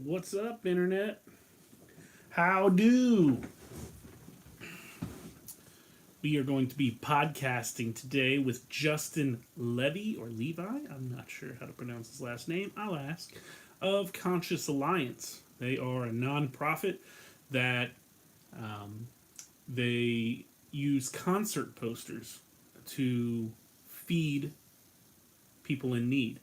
What's up, Internet? How do? We are going to be podcasting today with Justin Levy, or Levi, I'm not sure how to pronounce his last name, I'll ask, of Conscious Alliance. They are a nonprofit that they use concert posters to feed people in need.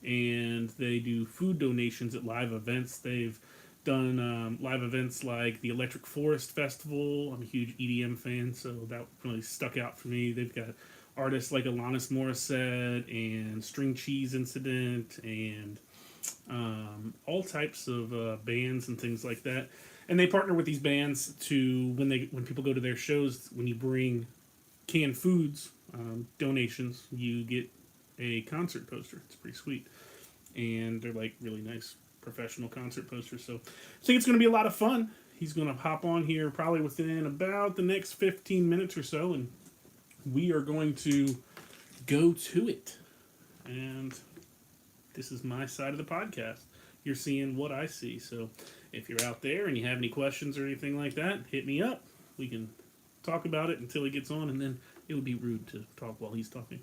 And they do food donations at live events. They've done live events like the Electric Forest Festival. I'm a huge EDM fan, so that really stuck out for me. They've got artists like Alanis Morissette and String Cheese Incident and all types of bands and things like that. And they partner with these bands to when people go to their shows. When you bring canned foods donations, you get a concert poster. It's pretty sweet, and they're like really nice professional concert posters. So I think it's going to be a lot of fun. He's going to hop on here probably within about the next 15 minutes or so, and we are going to go to it. And this is my side of the podcast. You're seeing what I see. So if you're out there and you have any questions or anything like that, hit me up. We can talk about it until he gets on, and then it would be rude to talk while he's talking.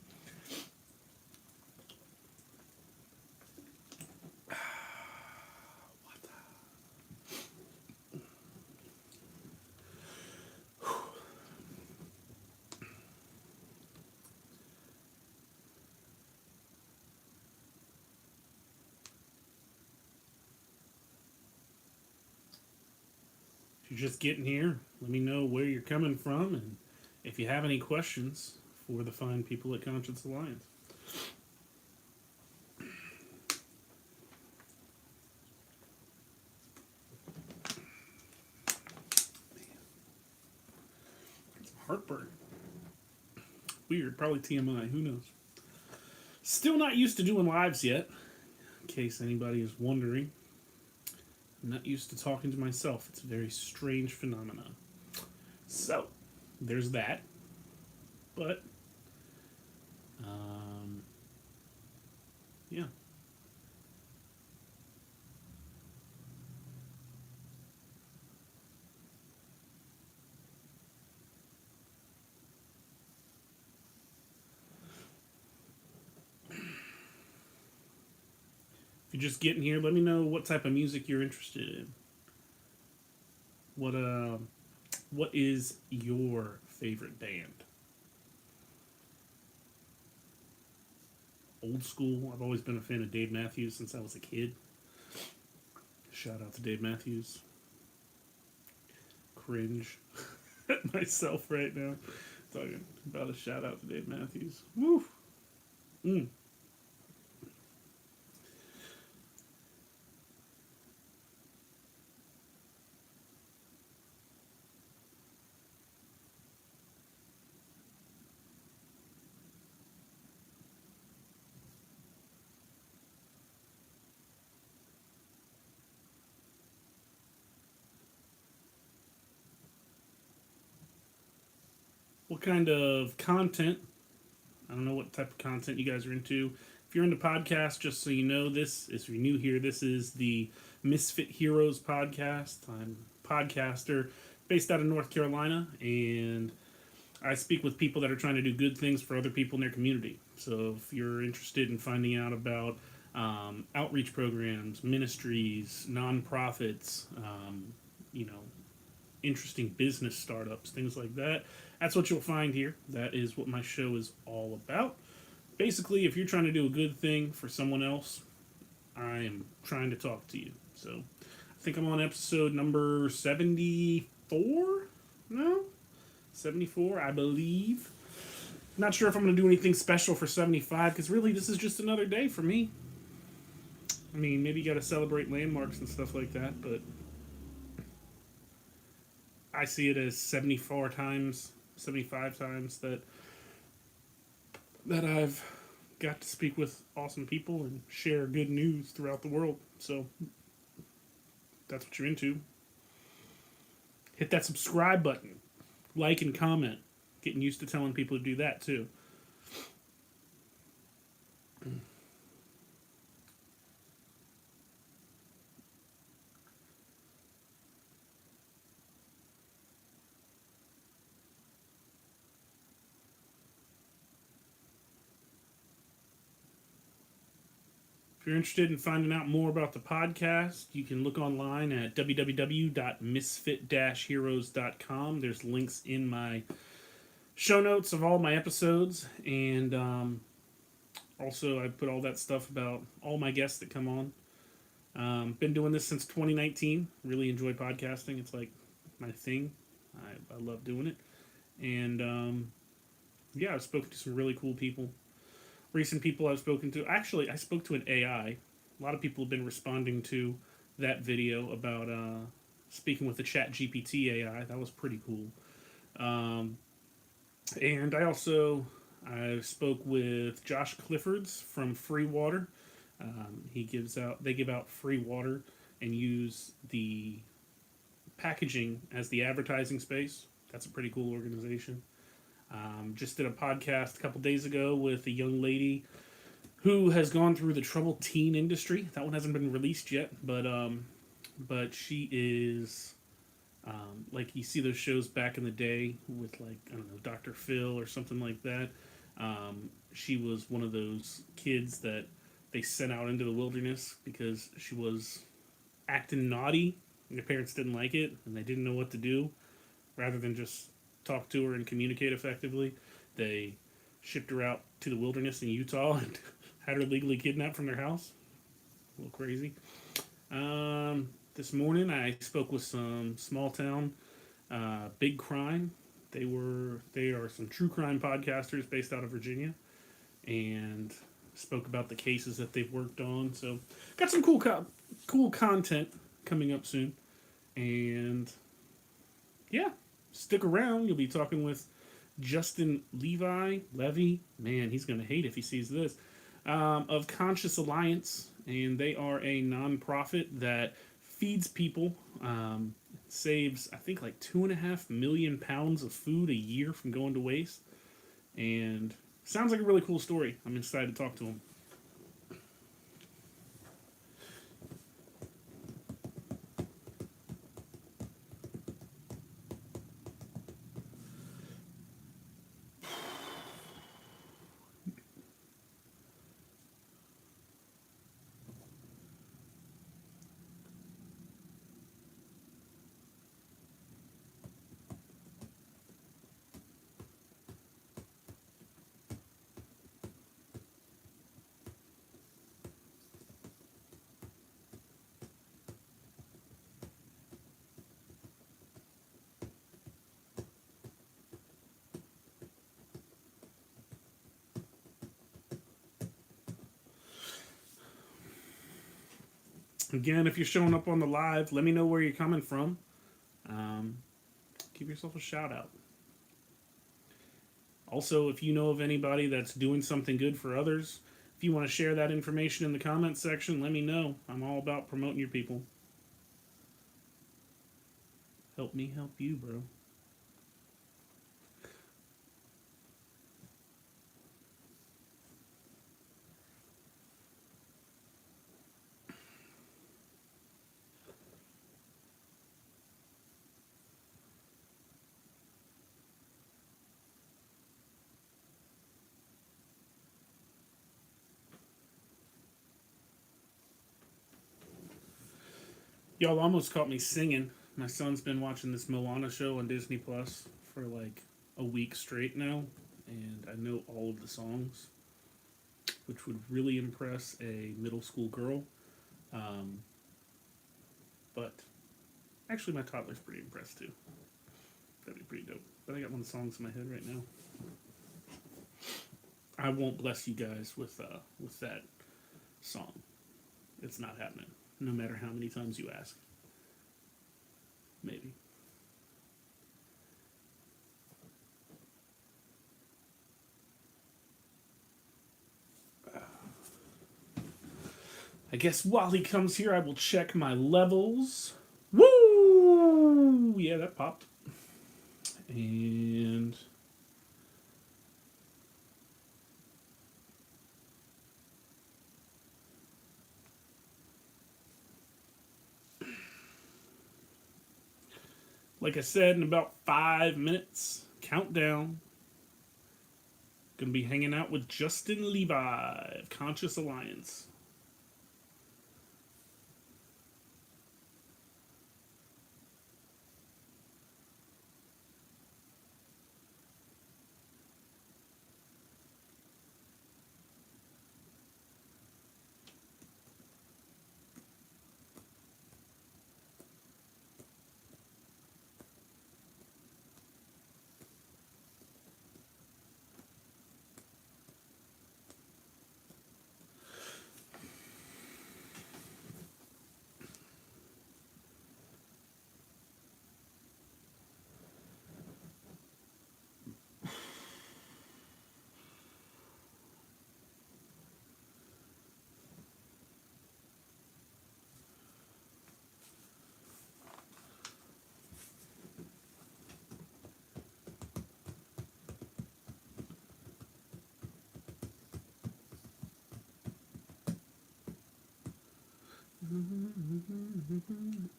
If you're just getting here, let me know where you're coming from and if you have any questions for the fine people at Conscience Alliance. It's heartburn. Weird, probably TMI, who knows. Still not used to doing lives yet, in case anybody is wondering. I'm not used to talking to myself. It's a very strange phenomenon. So, there's that. But, yeah. If you're just getting here, let me know what type of music you're interested in. What is your favorite band? Old school. I've always been a fan of Dave Matthews since I was a kid. Shout out to Dave Matthews. Cringe at myself right now. Talking about a shout out to Dave Matthews. Woo! What kind of content? I don't know what type of content you guys are into. If you're into podcasts, just so you know, if you're new here, this is the Misfit Heroes podcast. I'm a podcaster based out of North Carolina, and I speak with people that are trying to do good things for other people in their community. So if you're interested in finding out about outreach programs, ministries, nonprofits, you know, interesting business startups, things like that, that's what you'll find here. That is what my show is all about. Basically, if you're trying to do a good thing for someone else, I am trying to talk to you. So I think I'm on episode number 74? No? 74, I believe. Not sure if I'm going to do anything special for 75, because really this is just another day for me. I mean, maybe you got to celebrate landmarks and stuff like that, but I see it as 74 times, 75 times that I've got to speak with awesome people and share good news throughout the world. So that's what you're into. Hit that subscribe button, like and comment. Getting used to telling people to do that too. you're interested in finding out more about the podcast, you can look online at www.misfit-heroes.com. There's links in my show notes of all my episodes, and also I put all that stuff about all my guests that come on. Been doing this since 2019. Really enjoy podcasting. It's like my thing. I love doing it. And yeah, I've spoken to some really cool people. Recent people I've spoken to. Actually, I spoke to an AI. A lot of people have been responding to that video about speaking with the Chat GPT AI. That was pretty cool. Um, and I spoke with Josh Cliffords from Free Water. They give out free water and use the packaging as the advertising space. That's a pretty cool organization. Just did a podcast a couple days ago with a young lady who has gone through the troubled teen industry. That one hasn't been released yet, but she is like you see those shows back in the day with like I don't know Dr. Phil or something like that. She was one of those kids that they sent out into the wilderness because she was acting naughty. And their parents didn't like it, and they didn't know what to do. Rather than just talk to her and communicate effectively, they shipped her out to the wilderness in Utah and had her legally kidnapped from their house. A little crazy. This morning I spoke with some small town big crime. They are some true crime podcasters based out of Virginia, and spoke about the cases that they've worked on. So got some cool content coming up soon, and yeah, stick around. You'll be talking with Justin Levy. Man, he's gonna hate if he sees this. Of Conscious Alliance, and they are a nonprofit that feeds people, saves I think like 2.5 million pounds of food a year from going to waste, and sounds like a really cool story. I'm excited to talk to him. Again, if you're showing up on the live, let me know where you're coming from. Um, Give yourself a shout out. Also, if you know of anybody that's doing something good for others, if you want to share that information in the comments section, let me know. I'm all about promoting your people. Help me help you, bro. Y'all almost caught me singing. My son's been watching this Moana show on Disney Plus for like a week straight now, and I know all of the songs, which would really impress a middle school girl. Um, but actually, my toddler's pretty impressed too. That'd be pretty dope. But I got one of the songs in my head right now. I won't bless you guys with that song. It's not happening, no matter how many times you ask. Maybe. I guess while he comes here, I will check my levels. Woo! Yeah, that popped. And like I said, in about 5 minutes, countdown. Gonna be hanging out with Justin Levi of Conscious Alliance.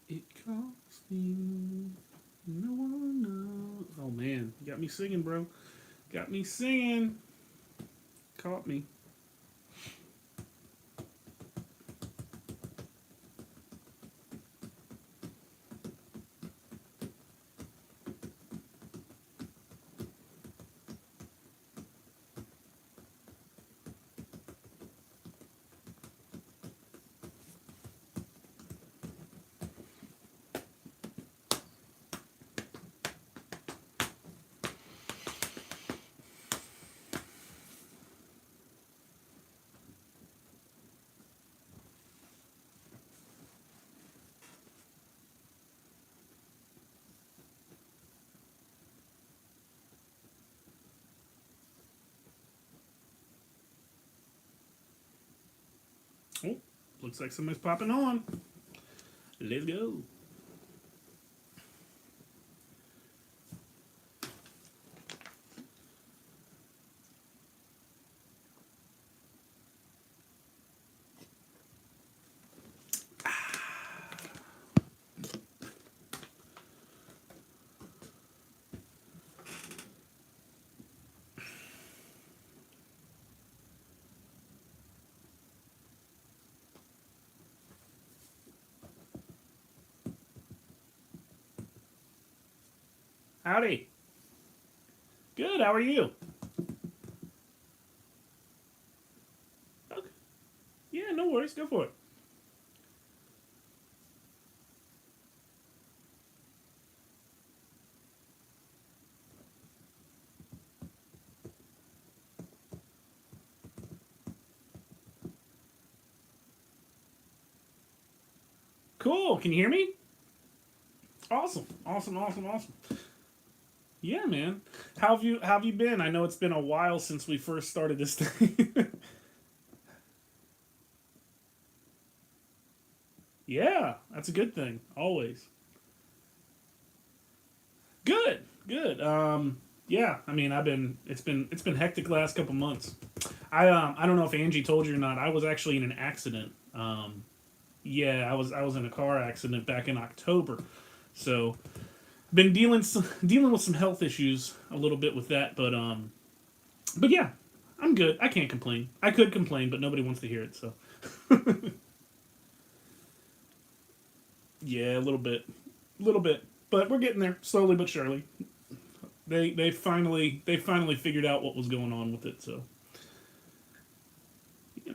It cost me. No one knows. Oh man, you got me singing, bro. Got me singing. Caught me. Oh, looks like somebody's popping on. Let's go. Howdy. Good. How are you? Okay. Yeah, no worries. Go for it. Cool. Can you hear me? Awesome. Awesome. Awesome. Awesome. Yeah, man. How have you been? I know it's been a while since we first started this thing. Yeah, that's a good thing. Always. Good. Good. Yeah, I mean, it's been hectic the last couple months. I don't know if Angie told you or not. I was actually in an accident. Yeah, I was in a car accident back in October. So, been dealing with some health issues a little bit with that, but yeah, I'm good. I can't complain. I could complain, but nobody wants to hear it. So yeah, a little bit, but we're getting there slowly but surely. They finally figured out what was going on with it. So yeah.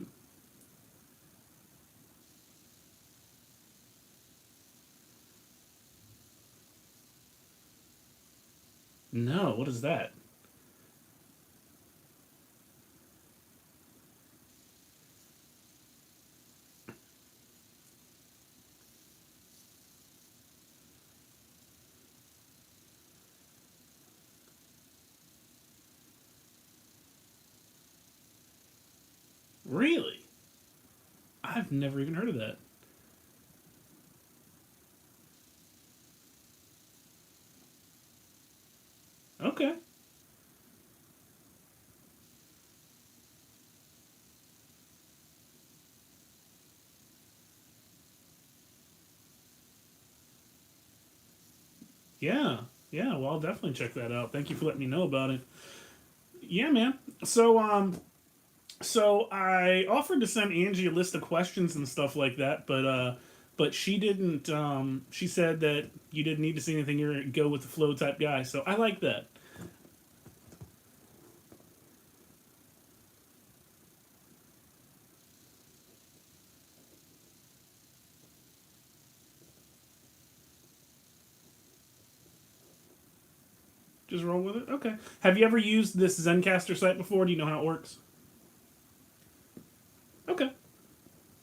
No, what is that? Really? I've never even heard of that. Okay. Yeah. Yeah. Well, I'll definitely check that out. Thank you for letting me know about it. Yeah, man. So I offered to send Angie a list of questions and stuff like that, but she didn't. She said that you didn't need to say anything. You're a go with the flow type guy. So I like that. Just roll with it. Okay. Have you ever used this ZenCaster site before? Do you know how it works? Okay.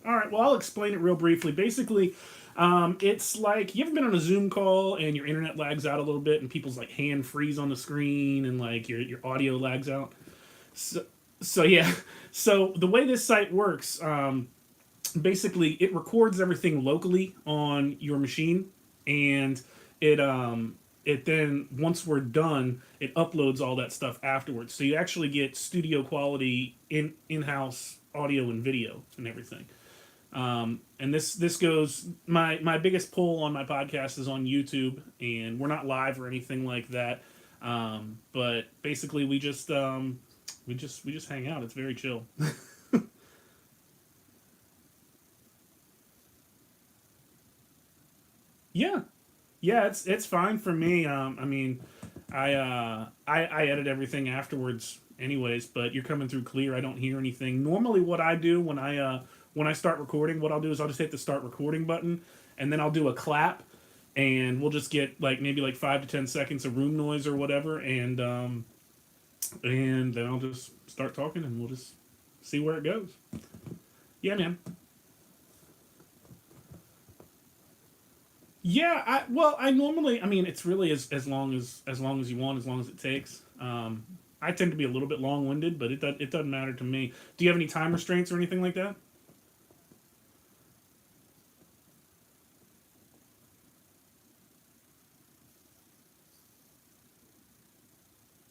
All right. Well, I'll explain it real briefly. Basically, it's like you ever been on a Zoom call and your internet lags out a little bit, and people's like hand freeze on the screen, and like your audio lags out. So, so yeah. So the way this site works, basically it records everything locally on your machine, and it then once we're done, it uploads all that stuff afterwards. So you actually get studio quality in house audio and video and everything. And this goes my biggest pull on my podcast is on YouTube, and we're not live or anything like that. But basically, we just hang out. It's very chill. Yeah, yeah, it's fine for me. I mean, I edit everything afterwards, anyways. But you're coming through clear. I don't hear anything. Normally, what I do when I start recording, what I'll do is I'll just hit the start recording button, and then I'll do a clap, and we'll just get like maybe like 5 to 10 seconds of room noise or whatever, and then I'll just start talking, and we'll just see where it goes. Yeah, man. Yeah, I normally, I mean, it's really as long as you want, as long as it takes. I tend to be a little bit long winded, but it doesn't matter to me. Do you have any time restraints or anything like that?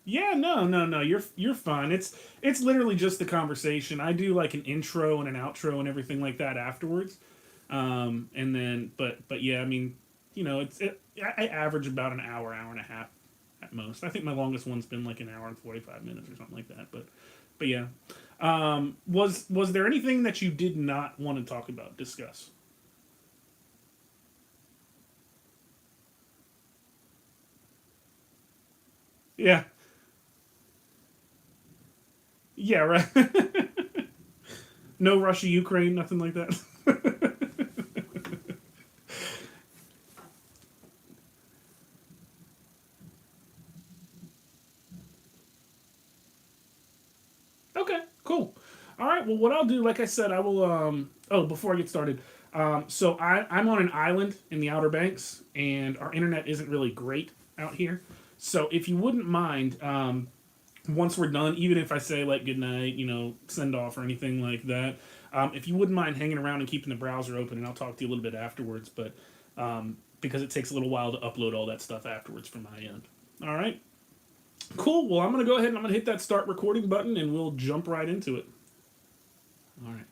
Yeah, no, no, no. You're fine. It's literally just the conversation. I do like an intro and an outro and everything like that afterwards. And then, but yeah, I mean, I average about an hour, hour and a half at most. I think my longest one's been like an hour and 45 minutes or something like that. But yeah. Was there anything that you did not want to talk about, discuss? Yeah, yeah, right. No Russia, Ukraine, nothing like that. Okay, cool. All right. Well, what I'll do, like I said, I will. Oh, before I get started, so I'm on an island in the Outer Banks, and our internet isn't really great out here. So if you wouldn't mind, once we're done, even if I say like good night, send off or anything like that, if you wouldn't mind hanging around and keeping the browser open, and I'll talk to you a little bit afterwards. But because it takes a little while to upload all that stuff afterwards from my end. All right. Cool. Well, I'm gonna go ahead and I'm gonna hit that start recording button, and we'll jump right into it. All right.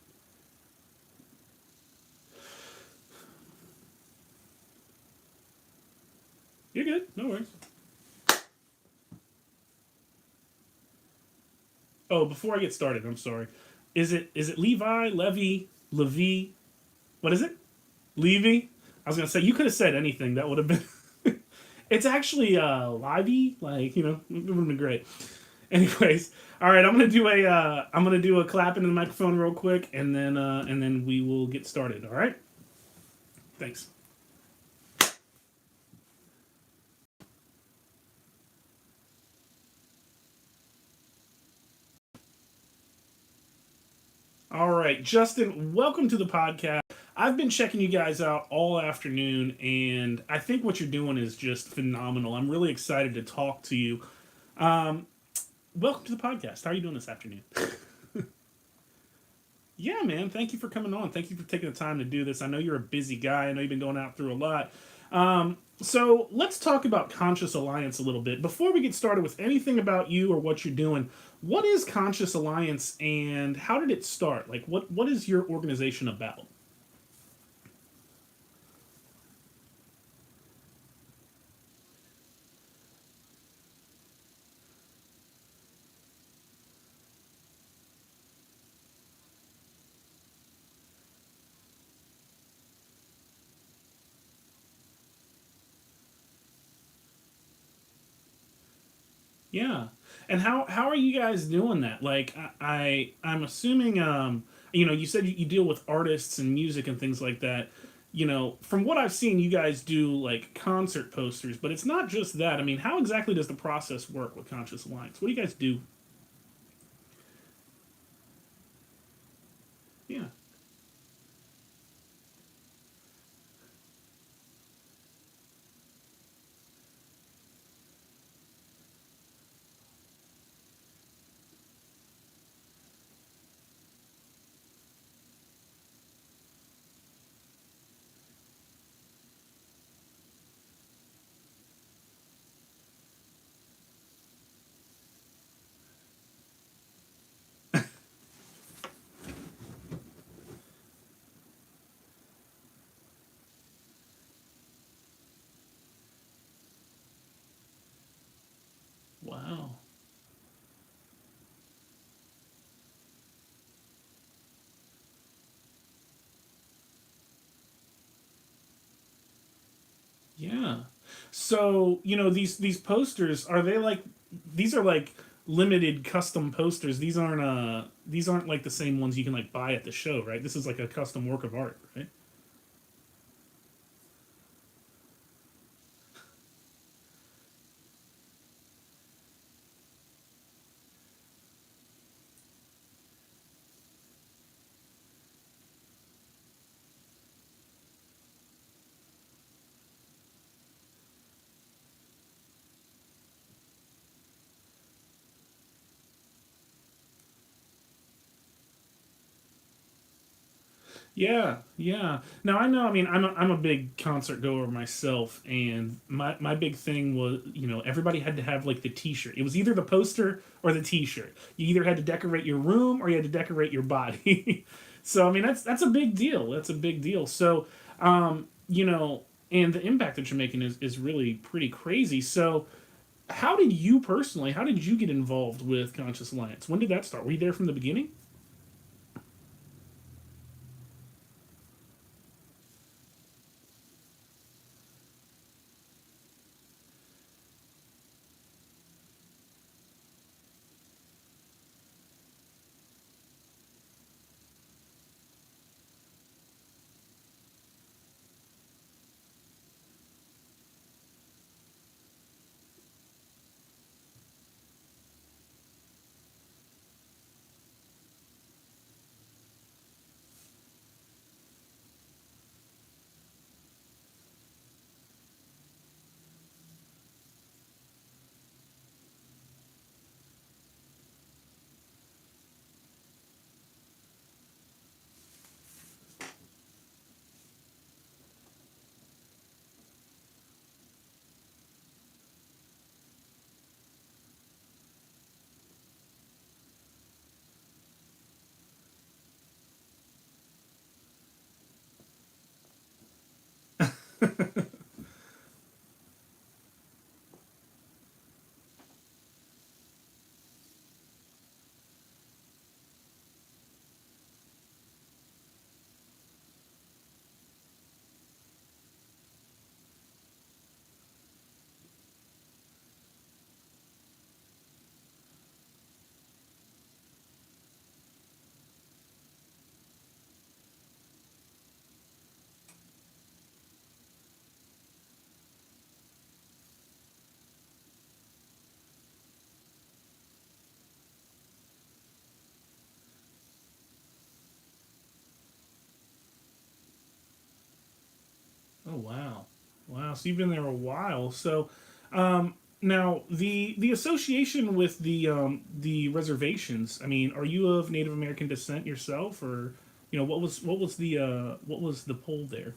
You're good. No worries. Oh, before I get started, I'm sorry. Is it Levi, Levy, Levi? What is it? Levy? I was gonna say you could have said anything. That would have been. It's actually Livy. Like it would have been great. Anyways, all right. I'm gonna do a clap into the microphone real quick, and then we will get started. All right. Thanks. All right, Justin, welcome to the podcast. I've been checking you guys out all afternoon, and I think what you're doing is just phenomenal. I'm really excited to talk to you. Um, Welcome to the podcast. How are you doing this afternoon? Yeah, man. Thank you for coming on. Thank you for taking the time to do this. I know you're a busy guy. I know you've been going out through a lot. So let's talk about Conscious Alliance a little bit. Before we get started with anything about you or what you're doing, what is Conscious Alliance and how did it start? Like, what is your organization about? Yeah, and how are you guys doing that? Like, I'm assuming you said you deal with artists and music and things like that. From what I've seen, you guys do like concert posters, but it's not just that. I mean, how exactly does the process work with Conscious Alliance? What do you guys do? Yeah. So these posters, are they like, these are like limited custom posters? These aren't like the same ones you can like buy at the show, right? This is like a custom work of art, right? Yeah, yeah. Now I know. I mean, I'm a big concert goer myself, and my big thing was, everybody had to have like the T-shirt. It was either the poster or the T-shirt. You either had to decorate your room or you had to decorate your body. So I mean, that's a big deal. That's a big deal. So, and the impact that you're making is really pretty crazy. So, how did you get involved with Conscious Alliance? When did that start? Were you there from the beginning? Oh wow, wow! So you've been there a while. So now the association with the reservations. I mean, are you of Native American descent yourself, or what was the poll there?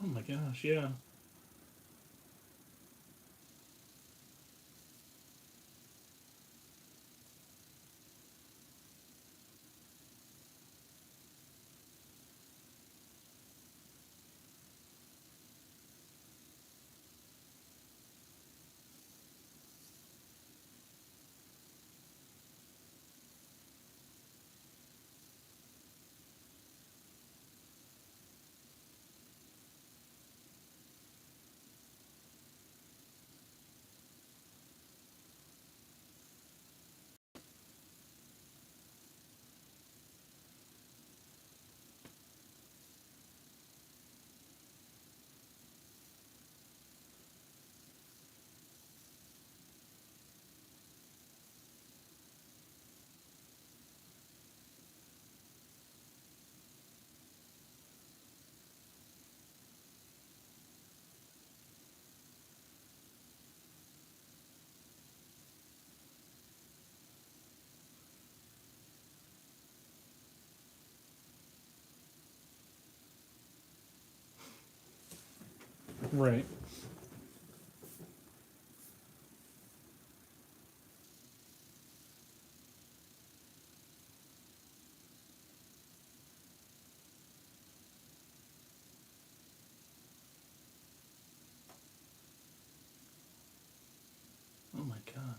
Oh my gosh, yeah. Right. Oh my god.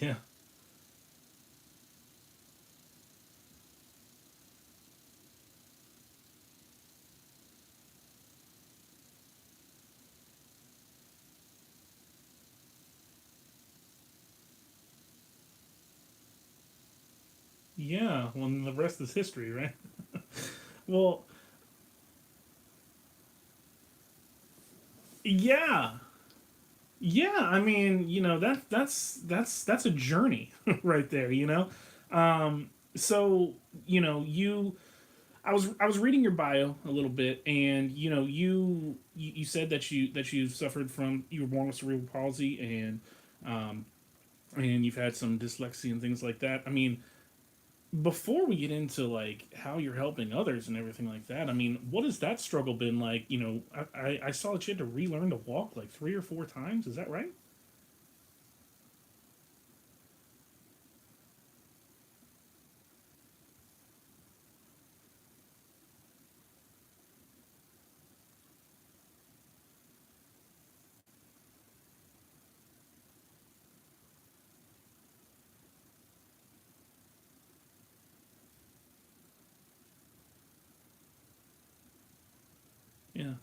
Yeah. Yeah. Well, the rest is history, right? Well, yeah. Yeah, I mean, that's a journey right there, you know. So you I was reading your bio a little bit, and you said that you suffered from you were born with cerebral palsy, and you've had some dyslexia and things like that. I mean, before we get into like how you're helping others and everything like that, I mean, what has that struggle been like? I saw that you had to relearn to walk like 3 or 4 times. Is that right? Yeah.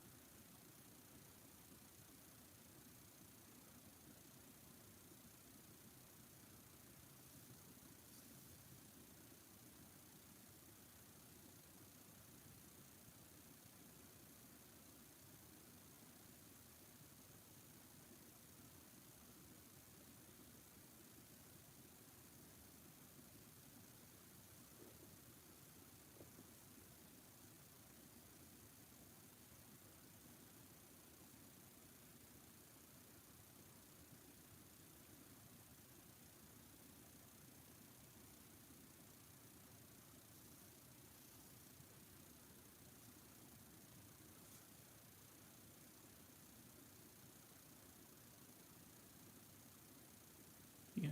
Yeah.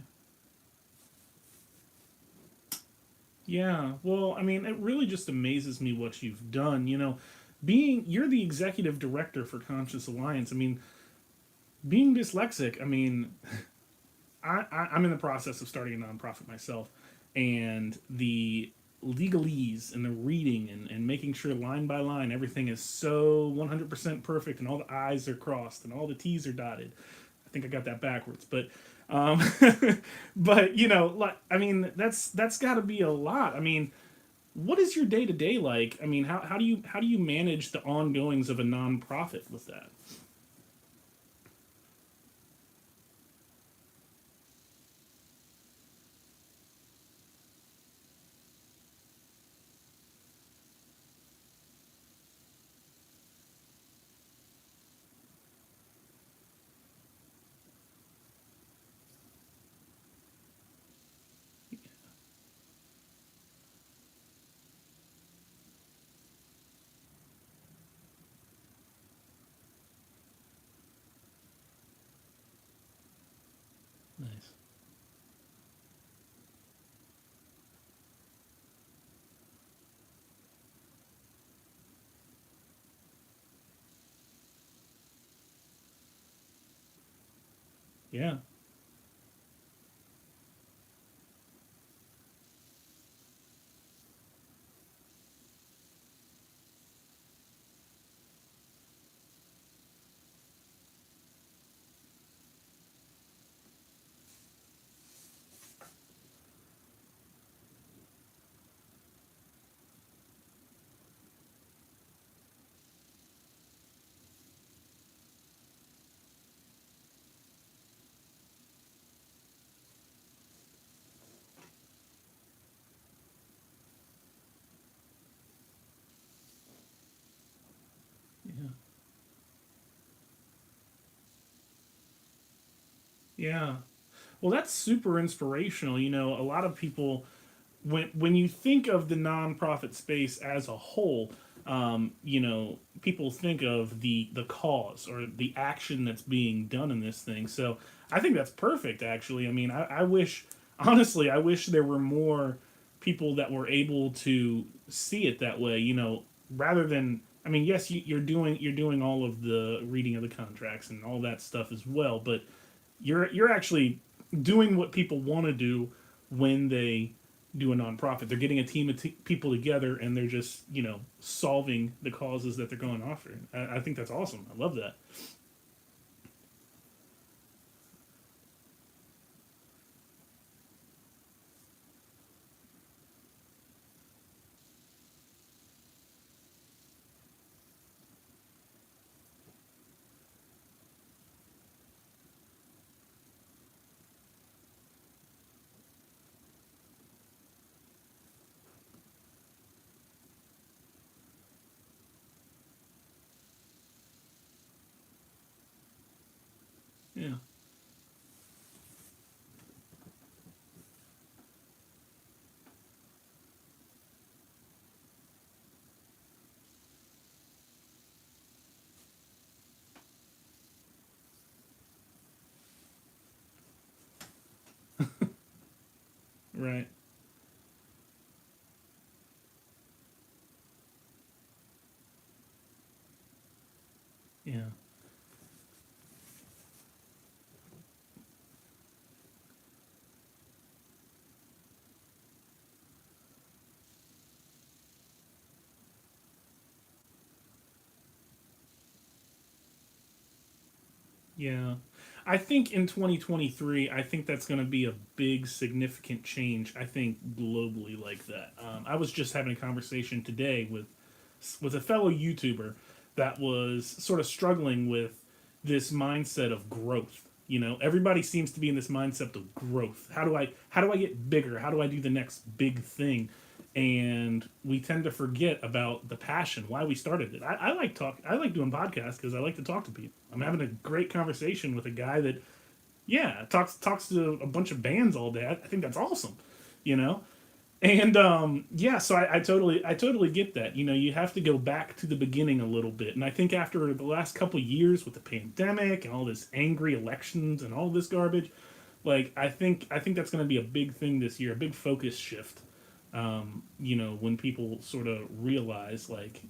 Yeah. Well, I mean, it really just amazes me what you've done. You're the executive director for Conscious Alliance. I mean, being dyslexic, I mean, I'm in the process of starting a nonprofit myself, and the legalese and the reading and making sure line by line everything is so 100% perfect and all the I's are crossed and all the T's are dotted. I think I got that backwards, but um, but like I mean, that's got to be a lot. I mean, what is your day to day like? I mean, how do you manage the ongoings of a nonprofit with that? Nice. Yeah. Yeah. Yeah. Well, that's super inspirational. A lot of people, when you think of the nonprofit space as a whole, people think of the cause or the action that's being done in this thing. So I think that's perfect. Actually, I mean, I wish, honestly, I wish there were more people that were able to see it that way. Rather than, I mean, yes, you're doing all of the reading of the contracts and all that stuff as well, but you're actually doing what people want to do when they do a nonprofit. They're getting a team of people together and they're just solving the causes that they're going after. I think that's awesome. I love that. Yeah. Right. Yeah. Yeah. I think in 2023, I think that's going to be a big, significant change. I think globally like that. I was just having a conversation today with a fellow YouTuber that was sort of struggling with this mindset of growth. Everybody seems to be in this mindset of growth. How do I get bigger? How do I do the next big thing? And we tend to forget about the passion, why we started it. I like talk. I like doing podcasts because I like to talk to people. I'm having a great conversation with a guy that, yeah, talks to a bunch of bands all day. I think that's awesome, you know. And yeah, so I totally get that. You have to go back to the beginning a little bit. And I think after the last couple of years with the pandemic and all this angry elections and all this garbage, like I think that's going to be a big thing this year, a big focus shift. When people sort of realize, like,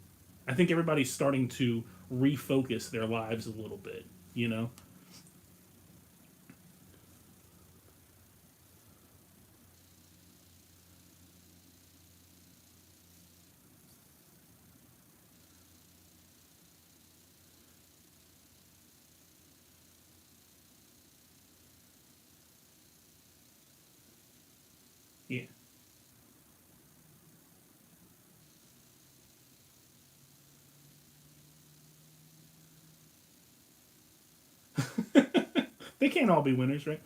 I think everybody's starting to refocus their lives a little bit. You know? Yeah. They can't all be winners, right?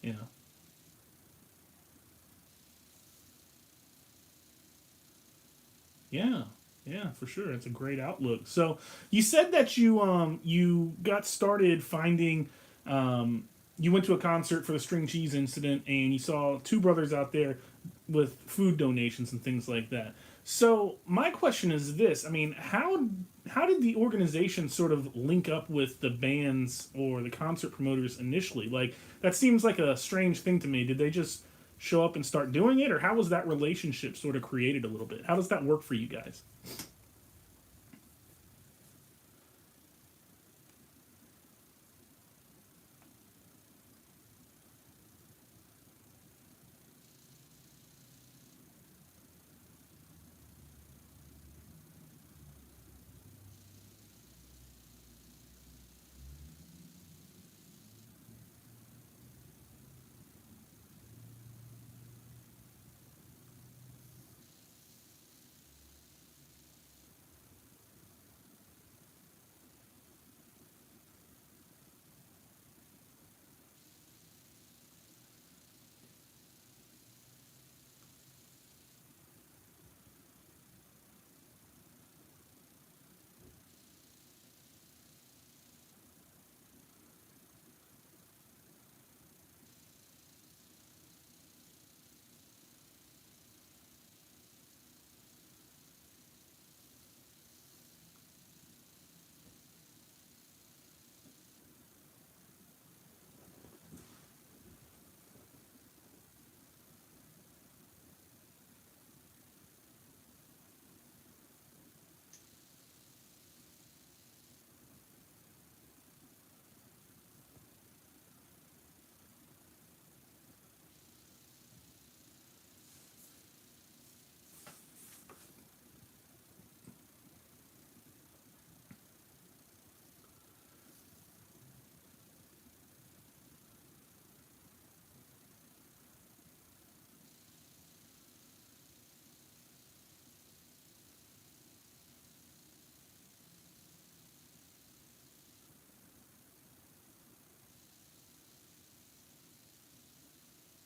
Yeah. Yeah, yeah, for sure. It's a great outlook. So you said that you got started finding you went to a concert for the string cheese incident and you saw two brothers out there with food donations and things like that. So my question is this: I mean, how did the organization sort of link up with the bands or the concert promoters initially? Like that seems like a strange thing to me. Did they just show up and start doing it, or how was that relationship sort of created a little bit? How does that work for you guys?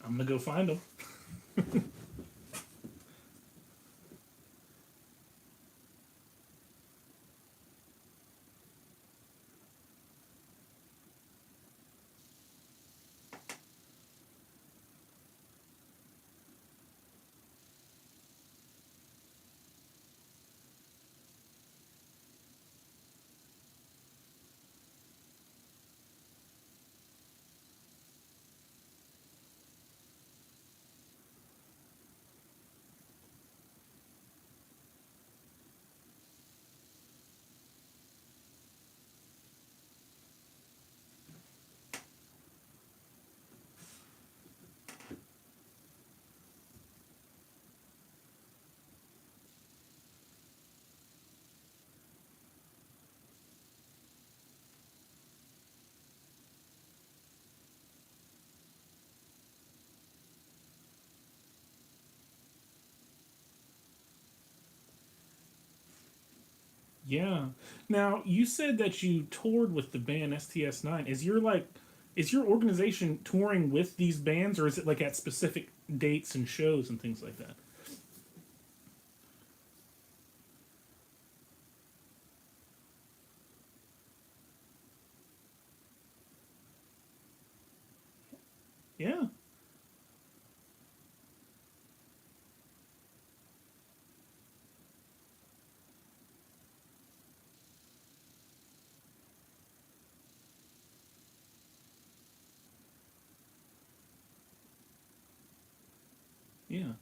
I'm gonna go find them. Yeah. Now you said that you toured with the band STS9. Is your organization touring with these bands, or is it like at specific dates and shows and things like that? Yeah. Yeah.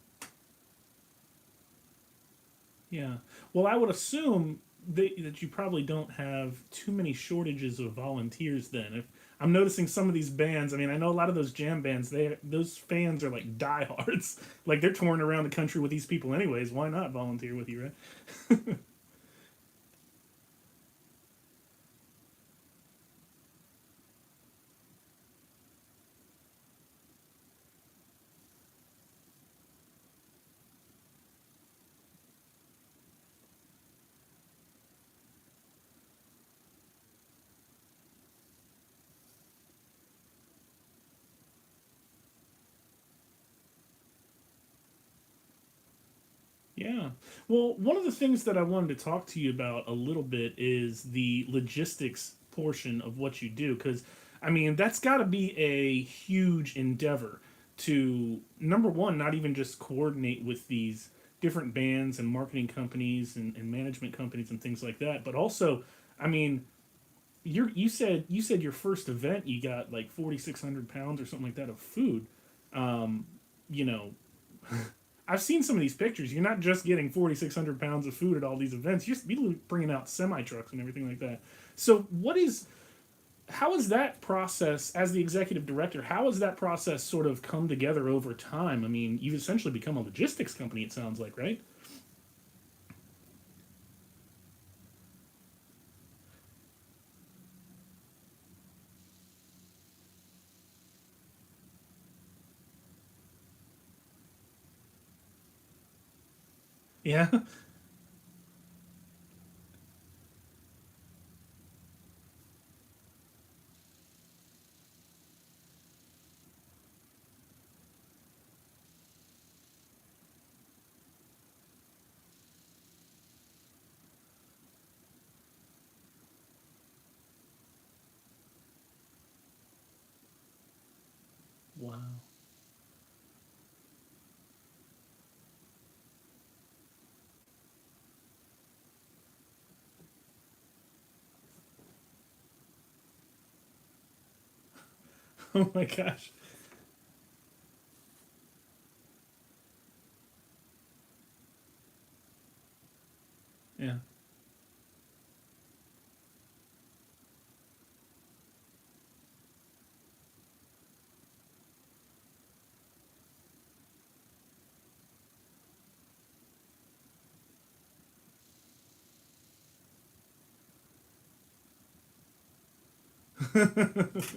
Yeah. Well, I would assume that you probably don't have too many shortages of volunteers then. If I'm noticing some of these bands, I mean, I know a lot of those jam bands, those fans are like diehards. Like they're touring around the country with these people anyways. Why not volunteer with you, right? Yeah. Well, one of the things that I wanted to talk to you about a little bit is the logistics portion of what you do. Because, I mean, that's got to be a huge endeavor to, number one, not even just coordinate with these different bands and marketing companies and management companies and things like that, but also, I mean, you said your first event you got like 4,600 pounds or something like that of food. Um, you know, I've seen some of these pictures. You're not just getting 4,600 pounds of food at all these events. You're bringing out semi trucks and everything like that. So, how is that process as the executive director? How has that process sort of come together over time? I mean, you've essentially become a logistics company. It sounds like, right? Yeah. Wow. Oh my gosh. Yeah.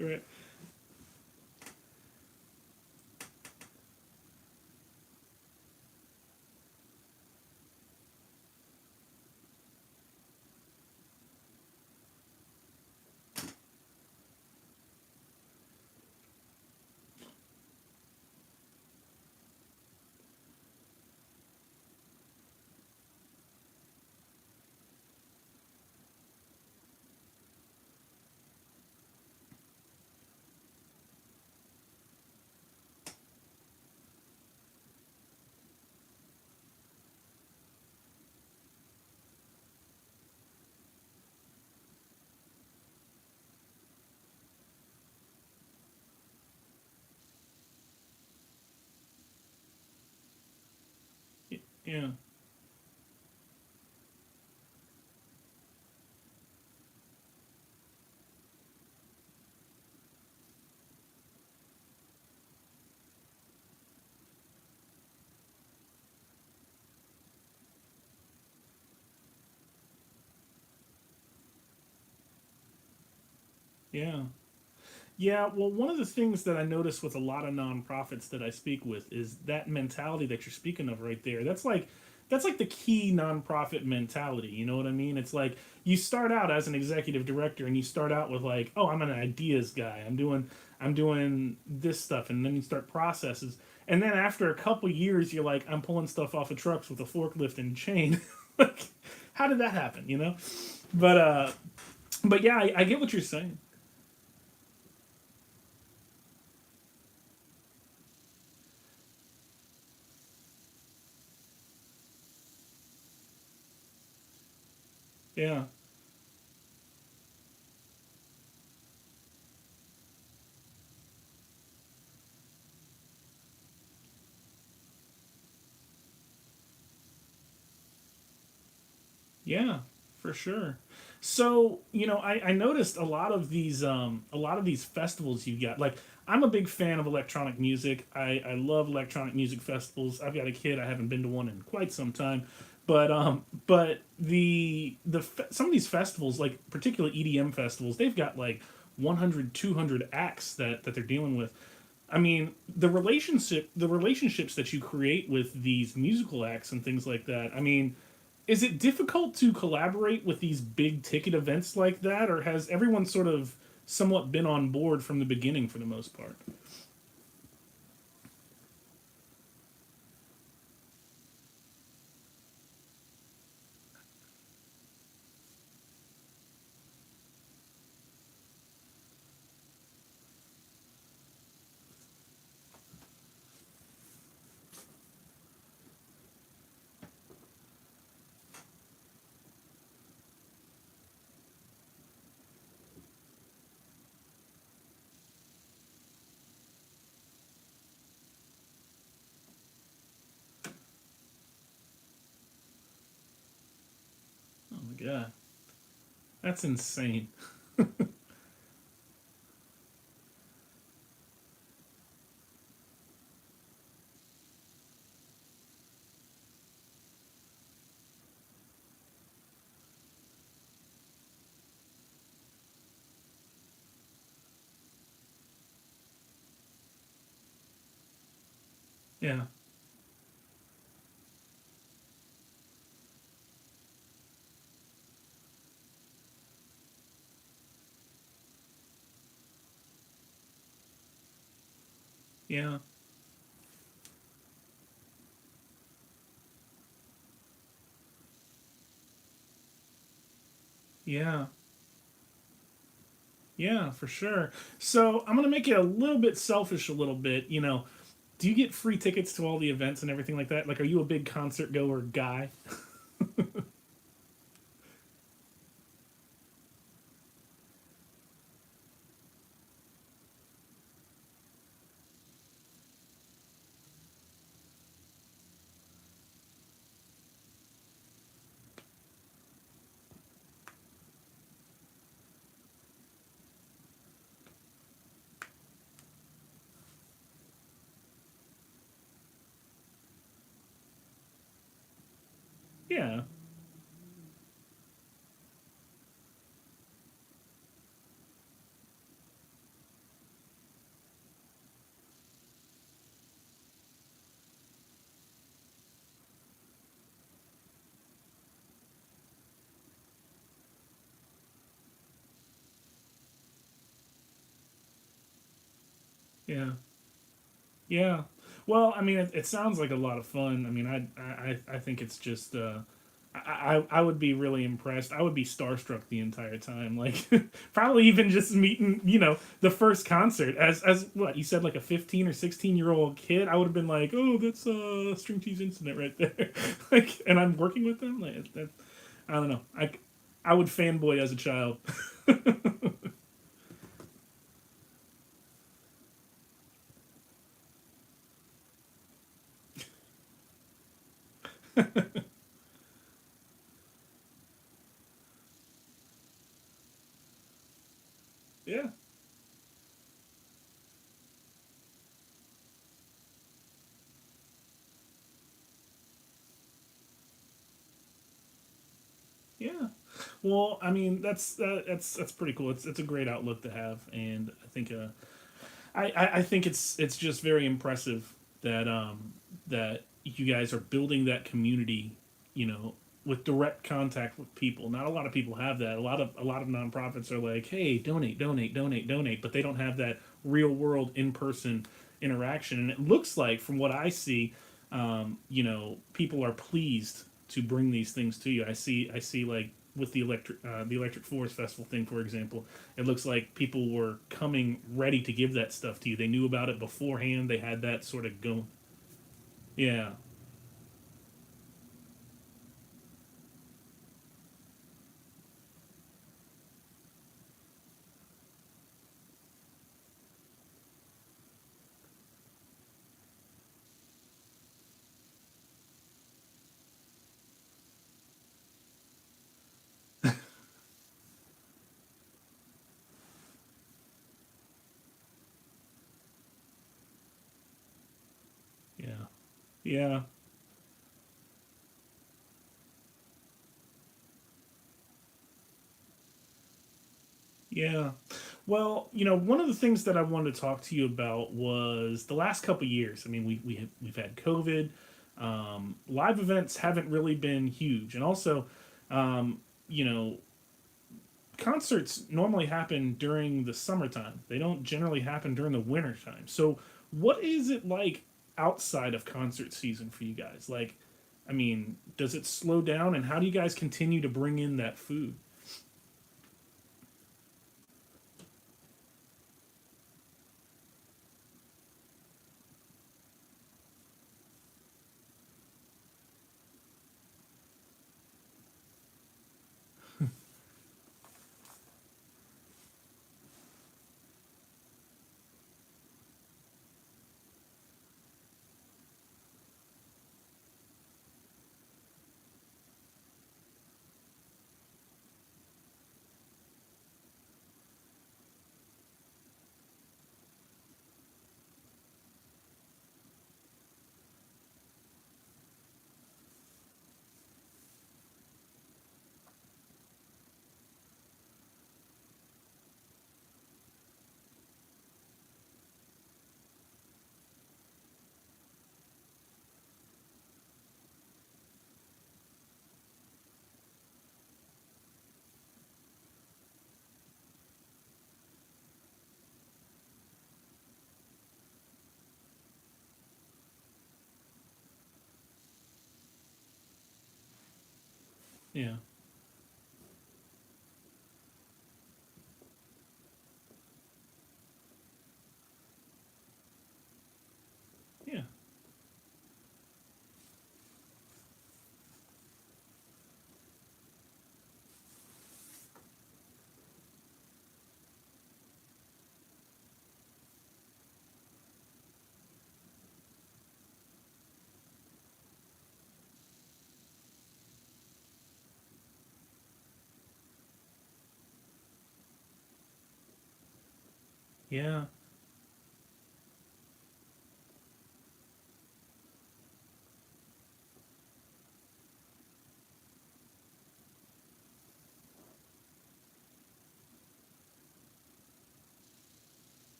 Right. Yeah. Yeah. Yeah, well, one of the things that I notice with a lot of nonprofits that I speak with is that mentality that you're speaking of right there. That's like the key nonprofit mentality. You know what I mean? It's like you start out as an executive director and you start out with like, oh, I'm an ideas guy. I'm doing this stuff, and then you start processes, and then after a couple years, you're like, I'm pulling stuff off of trucks with a forklift and chain. Like, how did that happen? You know? But but yeah, I get what you're saying. Yeah. Yeah, for sure. So, I noticed a lot of these festivals you got. Like, I'm a big fan of electronic music. I love electronic music festivals. I've got a kid. I haven't been to one in quite some time. But some of these festivals, like particularly EDM festivals, they've got like 100, 200 acts that they're dealing with. I mean, the relationships that you create with these musical acts and things like that. I mean, is it difficult to collaborate with these big ticket events like that, or has everyone sort of somewhat been on board from the beginning for the most part? god, that's insane. Yeah, yeah, yeah, yeah, for sure. So I'm gonna make it a little bit selfish, a little bit. Do you get free tickets to all the events and everything like that? Like, are you a big concert goer guy? Yeah, yeah. Yeah. Well, I mean, it sounds like a lot of fun. I mean, I think it's just I would be really impressed. I would be starstruck the entire time. Like probably even just meeting, the first concert as what you said, like a 15 or 16-year-old kid. I would have been like, oh, that's String Cheese Incident right there. Like, and I'm working with them. Like that, I don't know. I would fanboy as a child. Yeah. Yeah. Well, I mean, that's pretty cool. It's a great outlook to have, and I think I think it's just very impressive that you guys are building that community, you know, with direct contact with people. Not a lot of people have that. A lot of nonprofits are like, hey, donate, donate, donate, donate, but they don't have that real world in person interaction. And it looks like, from what I see, people are pleased to bring these things to you. I see like with the Electric Forest Festival thing, for example, it looks like people were coming ready to give that stuff to you. They knew about it beforehand. They had that sort of going. Yeah, yeah, yeah, yeah. Well, one of the things that I wanted to talk to you about was the last couple years. I mean, we've had COVID. Live events haven't really been huge, and also, um, you know, concerts normally happen during the summertime. They don't generally happen during the winter time. So, what is it like outside of concert season for you guys? Like, I mean, does it slow down, and how do you guys continue to bring in that food? Yeah. Yeah. Yeah.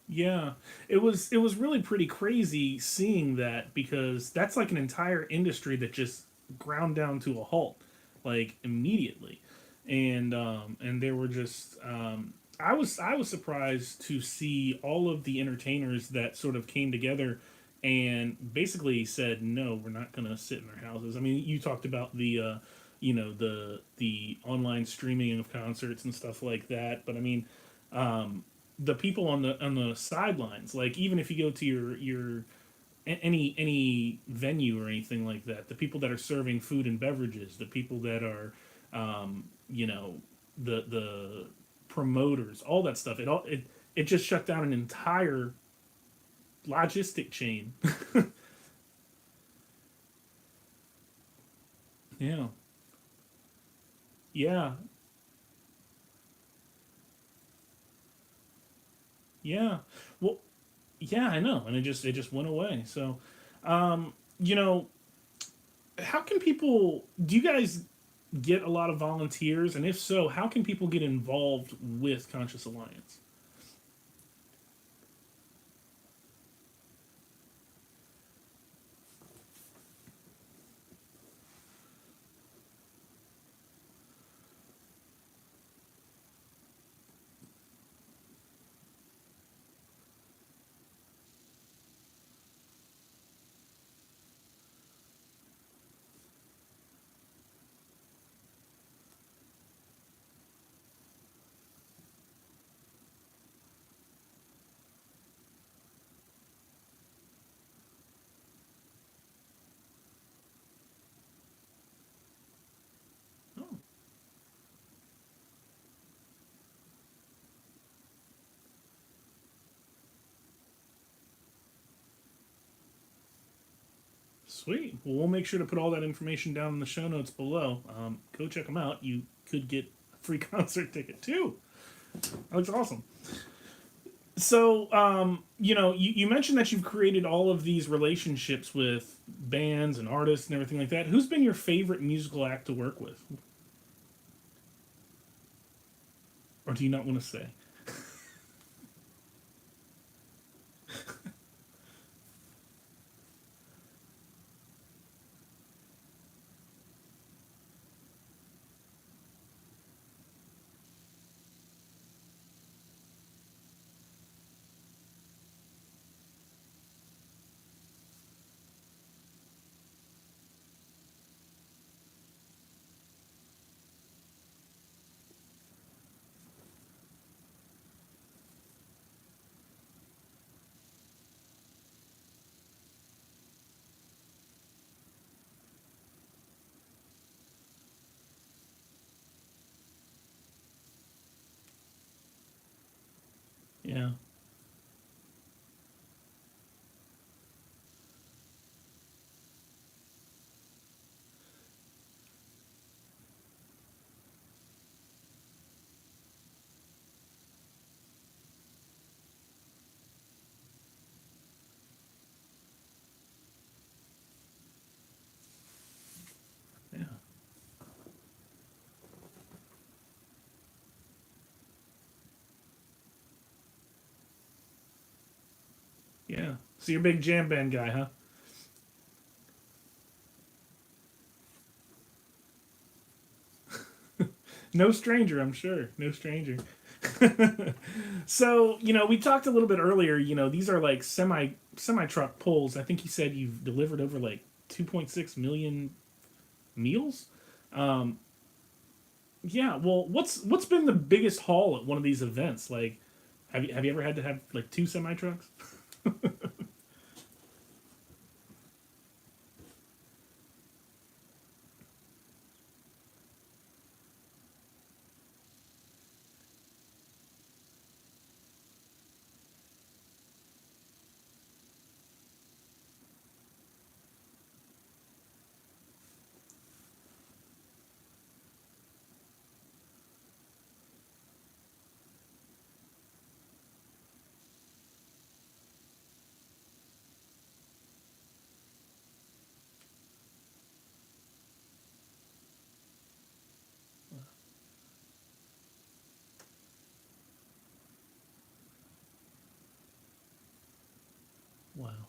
Yeah, it was really pretty crazy seeing that because that's like an entire industry that just ground down to a halt, like immediately, and there were just I was surprised to see all of the entertainers that sort of came together and basically said no, we're not going to sit in our houses. I mean, you talked about the online streaming of concerts and stuff like that, but I mean the people on the sidelines, like even if you go to your any venue or anything like that, the people that are serving food and beverages, the people that are you know the promoters, all that stuff, it just shut down an entire logistic chain. Yeah, yeah, yeah. Well, yeah, I know, and it just went away. So, you know, how can people? Do you guys get a lot of volunteers? And if so, how can people get involved with Conscious Alliance? Oh, sweet. Well, we'll make sure to put all that information down in the show notes below. Go check them out. You could get a free concert ticket too. That looks awesome. So, you mentioned that you've created all of these relationships with bands and artists and everything like that. Who's been your favorite musical act to work with? Or do you not want to say? So you're a big jam band guy, huh? No stranger, I'm sure. No stranger. So we talked a little bit earlier. These are like semi truck pulls. I think you said you've delivered over like 2.6 million meals. Um, yeah. Well, what's been the biggest haul at one of these events? Like, have you ever had to have like two semi trucks? Wow.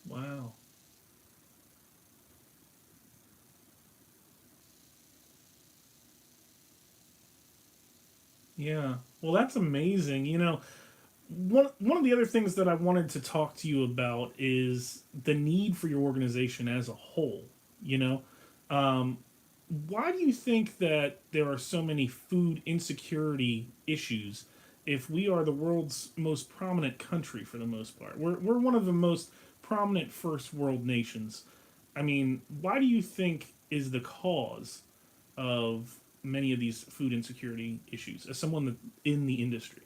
Wow. Yeah. Well, that's amazing. One of the other things that I wanted to talk to you about is the need for your organization as a whole. You know, um, why do you think that there are so many food insecurity issues if we are the world's most prominent country for the most part? We're one of the most prominent first world nations. I mean, why do you think is the cause of many of these food insecurity issues as someone that in the industry?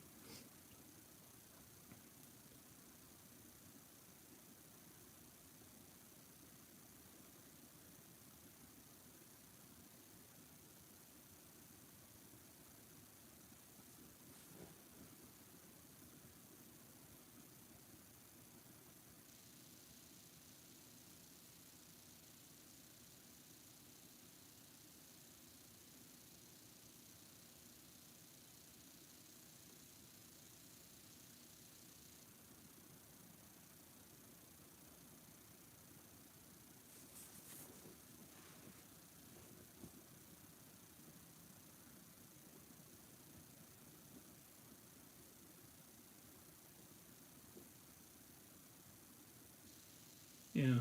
Yeah.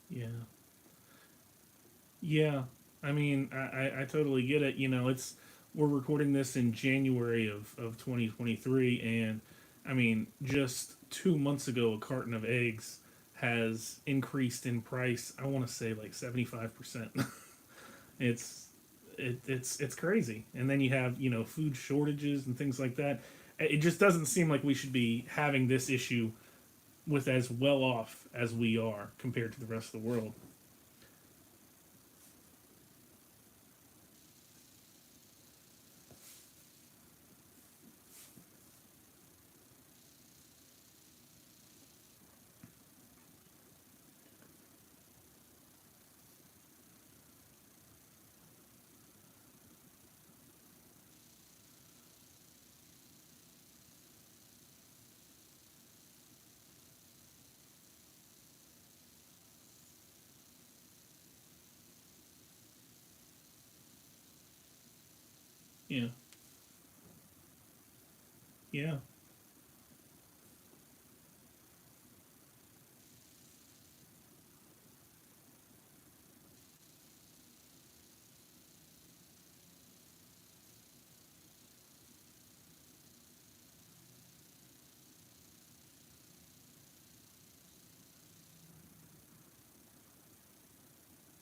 Yeah. Yeah, I mean, I totally get it. It's we're recording this in January of 2023, and I mean, just 2 months ago, a carton of eggs has increased in price. I want to say like 75%. it's it's crazy, and then you have food shortages and things like that. It just doesn't seem like we should be having this issue with as well off as we are compared to the rest of the world. Yeah, yeah,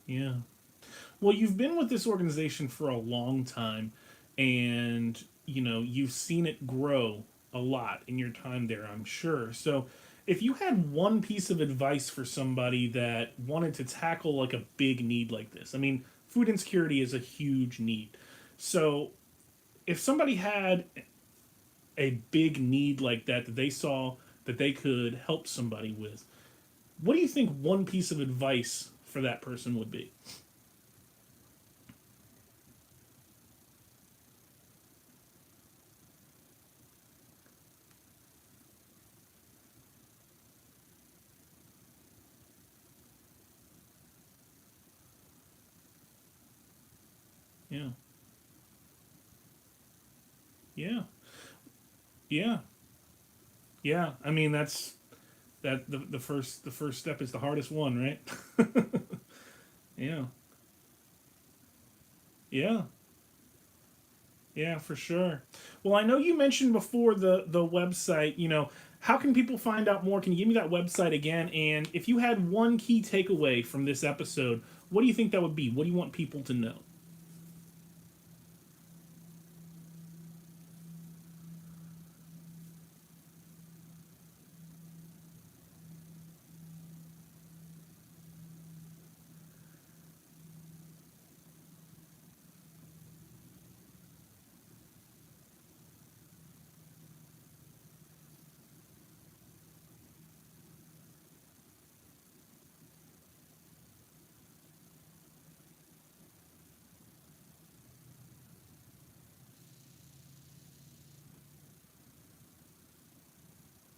yeah. Well, you've been with this organization for a long time, and you've seen it grow a lot in your time there, I'm sure. So, if you had one piece of advice for somebody that wanted to tackle like a big need like this, I mean, food insecurity is a huge need. So, if somebody had a big need like that that they saw that they could help somebody with, what do you think one piece of advice for that person would be? Yeah. Yeah. Yeah. Yeah. I mean, that's the first step is the hardest one, right? Yeah. Yeah. Yeah, for sure. Well, I know you mentioned before the website, how can people find out more? Can you give me that website again? And if you had one key takeaway from this episode, what do you think that would be? What do you want people to know?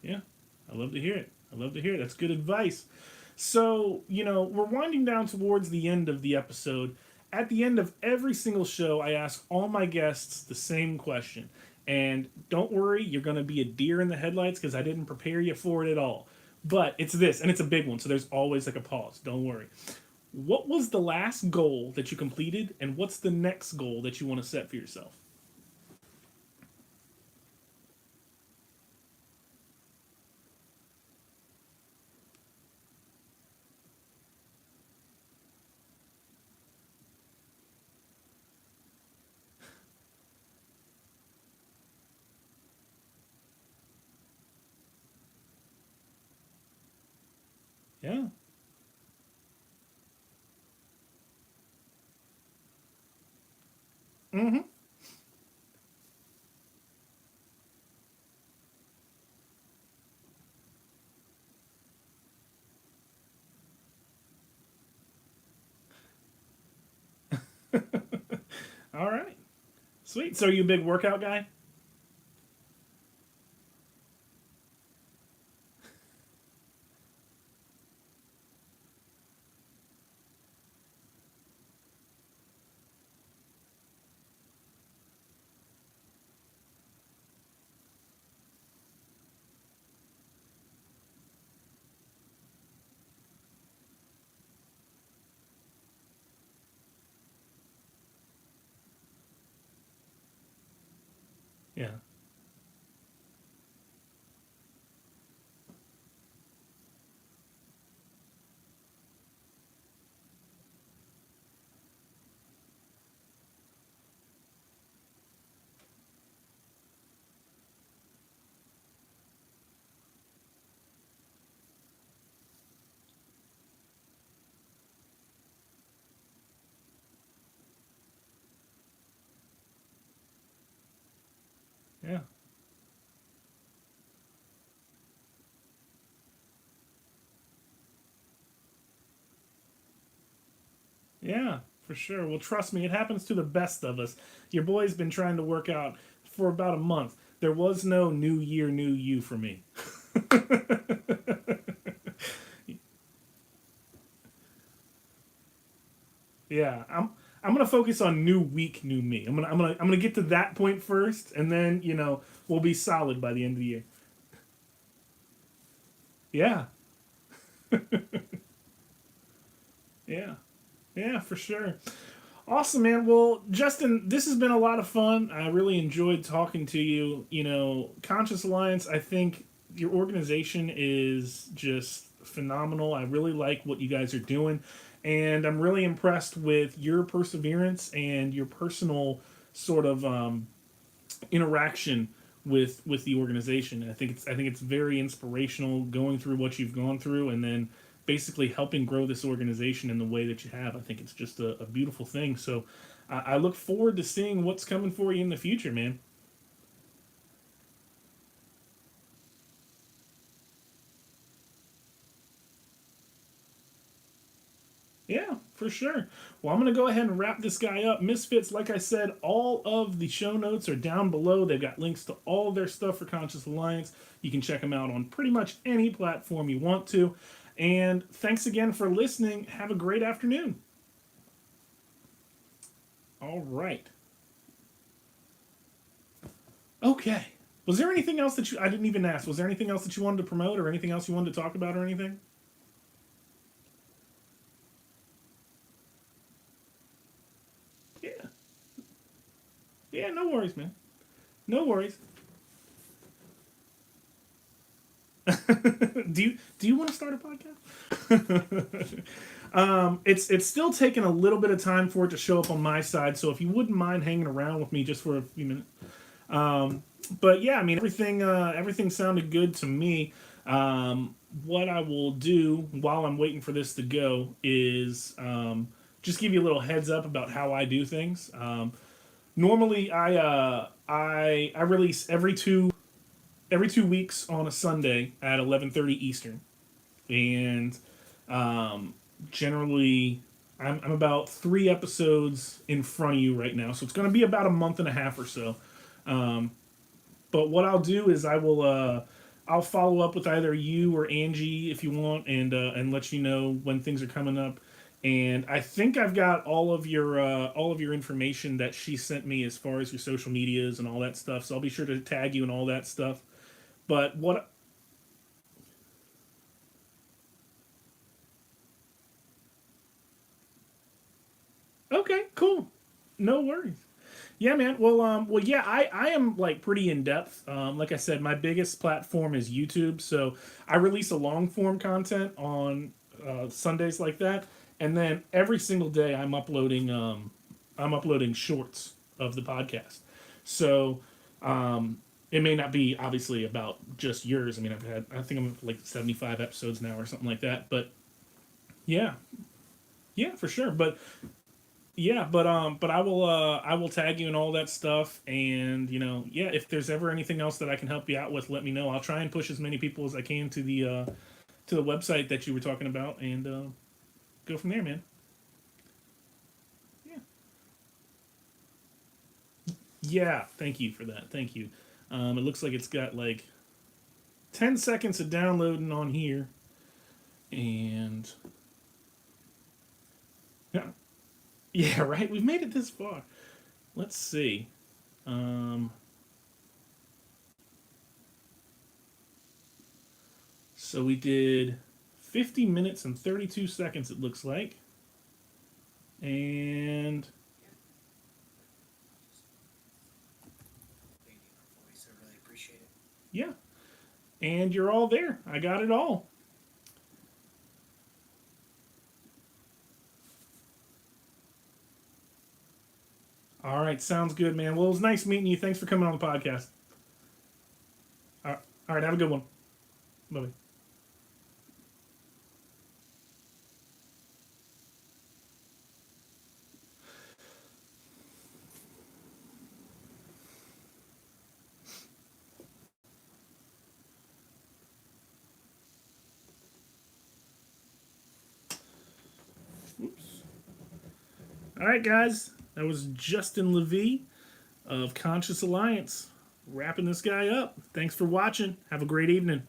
Yeah, I love to hear it. I love to hear it. That's good advice. So, we're winding down towards the end of the episode. At the end of every single show, I ask all my guests the same question. And don't worry, you're going to be a deer in the headlights because I didn't prepare you for it at all. But it's this, and it's a big one, so there's always like a pause. Don't worry. What was the last goal that you completed, and what's the next goal that you want to set for yourself? Yeah. Mm-hmm. All right. Sweet. So, are you a big workout guy? Yeah. Yeah. Yeah, for sure. Well, trust me, it happens to the best of us. Your boy's been trying to work out for about a month. There was no new year, new you for me. Yeah, I'm gonna focus on new week, new me. I'm gonna get to that point first, and then we'll be solid by the end of the year. Yeah, yeah, yeah, for sure. Awesome, man. Well, Justin, this has been a lot of fun. I really enjoyed talking to you. Conscious Alliance, I think your organization is just phenomenal. I really like what you guys are doing. And I'm really impressed with your perseverance and your personal sort of interaction with the organization. And I think it's very inspirational going through what you've gone through, and then basically helping grow this organization in the way that you have. I think it's just a beautiful thing. So I look forward to seeing what's coming for you in the future, man. Yeah, for sure. Well, I'm going to go ahead and wrap this guy up. Misfits, like I said, all of the show notes are down below. They've got links to all of their stuff for Conscious Alliance. You can check them out on pretty much any platform you want to. And thanks again for listening. Have a great afternoon. All right. Okay. Was there anything else that I didn't even ask? Was there anything else that you wanted to promote or anything else you wanted to talk about or anything? Yeah. Yeah, no worries, man. No worries. Do you want to start a podcast? It's still taking a little bit of time for it to show up on my side, so if you wouldn't mind hanging around with me just for a few minutes. But yeah, I mean everything sounded good to me. What I will do while I'm waiting for this to go is just give you a little heads up about how I do things. Normally, I release every 2 weeks on a Sunday at 11:30 Eastern, and um, generally I'm about 3 episodes in front of you right now, so it's going to be about a month and a half or so. Um, but what I'll do is I'll follow up with either you or Angie if you want, and let you know when things are coming up. And I think I've got all of your information that she sent me as far as your social medias and all that stuff. So I'll be sure to tag you and all that stuff. But what? Okay, cool. No worries. Yeah, man. Well, yeah. I am like pretty in depth. Like I said, my biggest platform is YouTube, so I release a long form content on Sundays like that, and then every single day I'm uploading shorts of the podcast. So it may not be obviously about just yours. I mean, I think I'm at like 75 episodes now or something like that. But yeah, yeah, for sure. But yeah, but I will tag you and all that stuff, and yeah, if there's ever anything else that I can help you out with, let me know. I'll try and push as many people as I can to the website that you were talking about, and go from there, man. Yeah, yeah. Thank you for that. Thank you. It looks like it's got like 10 seconds of downloading on here, and yeah, yeah, right. We've made it this far. Let's see. Um, So we did 50 minutes and 32 seconds, it looks like. And yeah, and you're all there. I got it all. All right, sounds good, man. Well, it was nice meeting you. Thanks for coming on the podcast. All right, have a good one. Bye. All right, guys. That was Justin Levy of Conscious Alliance wrapping this guy up. Thanks for watching. Have a great evening.